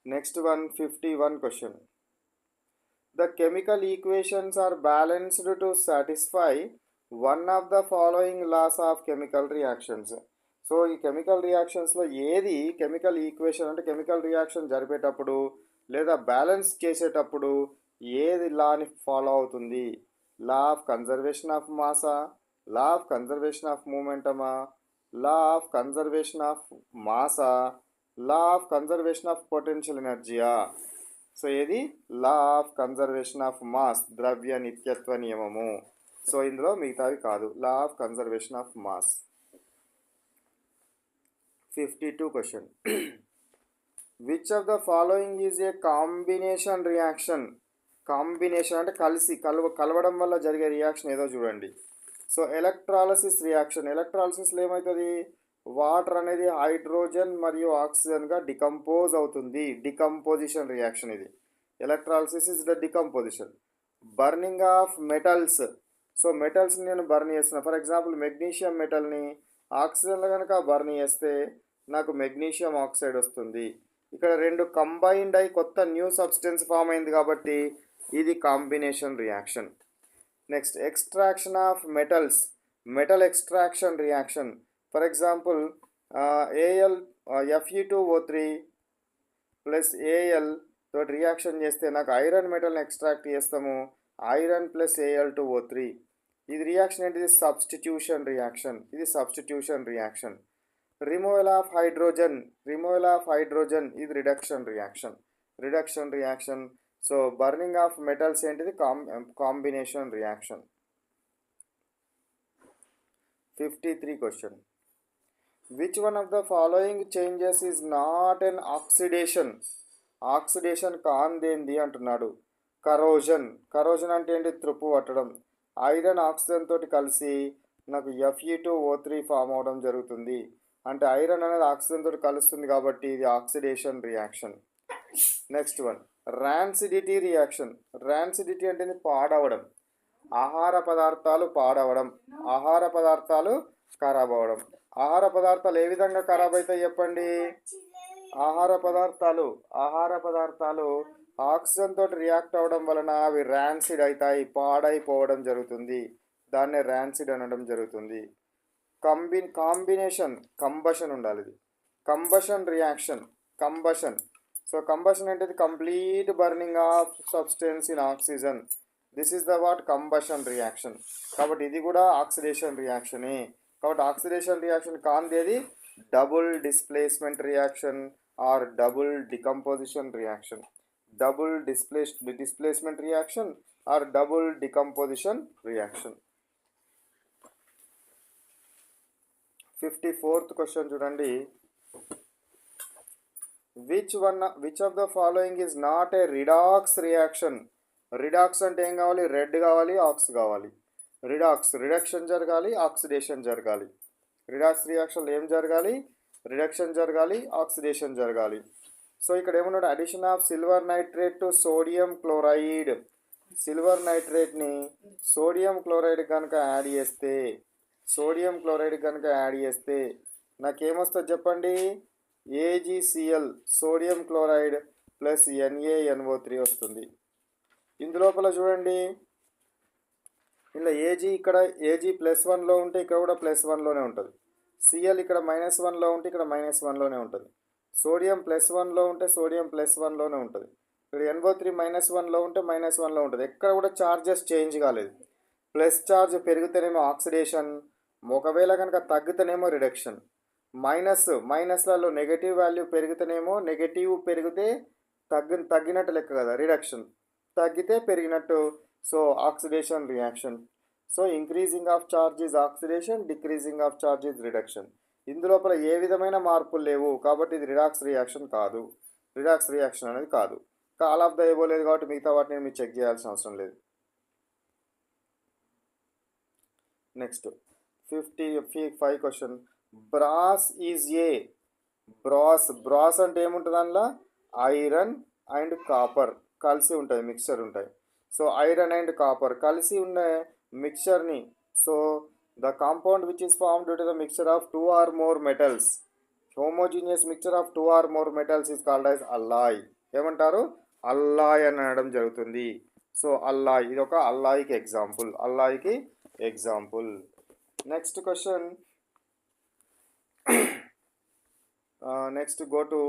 Next one, 51 question. The chemical equations are balanced to satisfy one of the following laws of chemical reactions. So ఈ chemical రియాక్షన్స్లో ఏది chemical equation అంటే chemical reaction జరిపేటప్పుడు లేదా balance చేసేటప్పుడు ఏది లాని ఫాలో అవుతుంది? లా ఆఫ్ కన్జర్వేషన్ ఆఫ్ మాసా, లా ఆఫ్ కన్జర్వేషన్ ఆఫ్ మూమెంటమా, లా ఆఫ్ కన్జర్వేషన్ ఆఫ్ మాసా, law of conservation of potential ఎనర్జీయా? సో ఇది law of conservation of mass, ద్రవ్య నిత్యత్వ నియమము. సో ఇందులో మిగతావి కాదు, law of conservation of mass. 52 question. Which of the following is A combination reaction? Combination అంటే కలవడం వల్ల జరిగే రియాక్షన్ ఏదో చూడండి. సో ఎలక్ట్రాలసిస్ రియాక్షన్, ఎలక్ట్రాలసిస్లో ఏమవుతుంది? వాటర్ అనేది హైడ్రోజన్ మరియు ఆక్సిజన్గా డికంపోజ్ అవుతుంది. డికంపోజిషన్ రియాక్షన్ ఇది. Electrolysis is the decomposition. Burning of metals, so మెటల్స్ని నేను బర్న్ చేస్తున్నా. ఫర్ ఎగ్జాంపుల్ మెగ్నీషియం మెటల్ని ఆక్సిజన్లో కనుక బర్న్ చేస్తే నాకు మెగ్నీషియం ఆక్సైడ్ వస్తుంది. ఇక్కడ రెండు కంబైన్డ్ అయి కొత్త న్యూ సబ్స్టెన్స్ ఫామ్ అయింది కాబట్టి ఇది combination reaction. Next, extraction of metals, metal extraction reaction. For example AL Fe2O3 plus AL తోటి రియాక్షన్ చేస్తే నాకు ఐరన్ మెటల్ని ఎక్స్ట్రాక్ట్ చేస్తాము, ఐరన్ ప్లస్ Al2O3. ఇది రియాక్షన్ ఏంటిది? Substitution reaction. ఇది substitution reaction. Removal of hydrogen, removal of hydrogen ఇది reduction reaction. Reduction reaction. So burning of metals ఏంటిది? Combination reaction. 53 question. Which one of the following changes is not an oxidation? Oxidation కాందేంది అంటున్నాడు. Corrosion, corrosion అంటే ఏంటి? త్రుప్పు పట్టడం. Iron oxygen తోటి కలిసి నాకు Fe2O3 form అవడం జరుగుతుంది. అంటే ఐరన్ అనేది ఆక్సిజన్ తోటి కలుస్తుంది కాబట్టి ఇది oxidation reaction. Next one, rancidity reaction. Rancidity అంటే పాడవడం. ఆహార పదార్థాలు పాడవడం, ఆహార పదార్థాలు ఖరాబ్ అవ్వడం. ఆహార పదార్థాలు ఏ విధంగా ఖరాబ్ అవుతాయి చెప్పండి? ఆహార పదార్థాలు ఆక్సిజన్ తోటి రియాక్ట్ అవ్వడం వలన అవి ర్యాన్సిడ్ అవుతాయి, పాడైపోవడం జరుగుతుంది. దాన్నే ర్యాన్సిడ్ అనడం జరుగుతుంది. కాంబినేషన్, కంబషన్ ఉండాలి. ఇది combustion reaction. Combustion, so combustion అంటే complete burning of substance in oxygen. This is the what combustion reaction. కాబట్టి ఇది కూడా ఆక్సిడేషన్ రియాక్షనే. కాబట్టి ఆక్సిడేషన్ రియాక్షన్ కాందేది? Double displacement reaction or double decomposition reaction. Double displacement reaction or double decomposition reaction. 54th question చూడండి. Which of the following is not a redox reaction? Redox అంటే ఏం కావాలి? రెడ్ కావాలి, ఆక్స్ కావాలి. Redox, reduction జరగాలి, oxidation జరగాలి. Redox రియాక్షన్లో ఏం జరగాలి? రిడక్షన్ జరగాలి, ఆక్సిడేషన్ జరగాలి. సో ఇక్కడ ఏమన్నాడు? Addition of silver nitrate to sodium chloride. Silver నైట్రేట్ని సోడియం క్లోరైడ్ కనుక యాడ్ చేస్తే, నాకేమొస్తుంది చెప్పండి? AgCl, sodium chloride plus NaNO3 వస్తుంది. ఇందులోపల చూడండి, ఇలా ఇక్కడ AG+1లో ఉంటే ఇక్కడ కూడా +1లోనే ఉంటుంది. Cl ఇక్కడ -1లో ఉంటే ఇక్కడ -1లోనే ఉంటుంది. సోడియం +1లో ఉంటే సోడియం +1లోనే ఉంటుంది. ఇక్కడ NO3 -1లో ఉంటే -1లో ఉంటుంది. ఎక్కడ కూడా చార్జెస్ చేంజ్ కాలేదు. ప్లస్ చార్జ్ పెరిగితేనేమో ఆక్సిడేషన్, ఒకవేళ కనుక తగ్గితేనేమో రిడక్షన్. మైనస్లలో నెగటివ్ వాల్యూ పెరిగితేనేమో, నెగటివ్ పెరిగితే తగ్గినట్టు లెక్క కదా, రిడక్షన్. తగ్గితే పెరిగినట్టు, so oxidation reaction. So increasing of charge is oxidation, decreasing of charge is reduction. ఇందులోపల ఏ విధమైన మార్పులు లేవు కాబట్టి ఇది రిడాక్స్ రియాక్షన్ కాదు. రిడాక్స్ రియాక్షన్ అనేది కాదు. ఆల్ ఆఫ్ ద ఏవో లేదు కాబట్టి మిగతా వాటిని మీరు చెక్ చేయాల్సిన అవసరం లేదు. Next 55 question. Brass is a. Brass అంటే ఏముంటుంది? అందులో ఐరన్ అండ్ కాపర్ కలిసి ఉంటుంది, మిక్చర్ ఉంటాయి. సో ఐరన్ అండ్ కాపర్ కలిసి ఉన్న మిక్చర్ని, so the compound which is formed due to the mixture of 2 or more metals. Homogeneous mixture of 2 or more metals is called as alloy. ఏమంటారు? Alloy అని అనడం జరుగుతుంది. సో అల్లాయ్, ఇది ఒక అల్లాయ్కి ఎగ్జాంపుల్. అల్లాయ్కి example. Next question. Next go to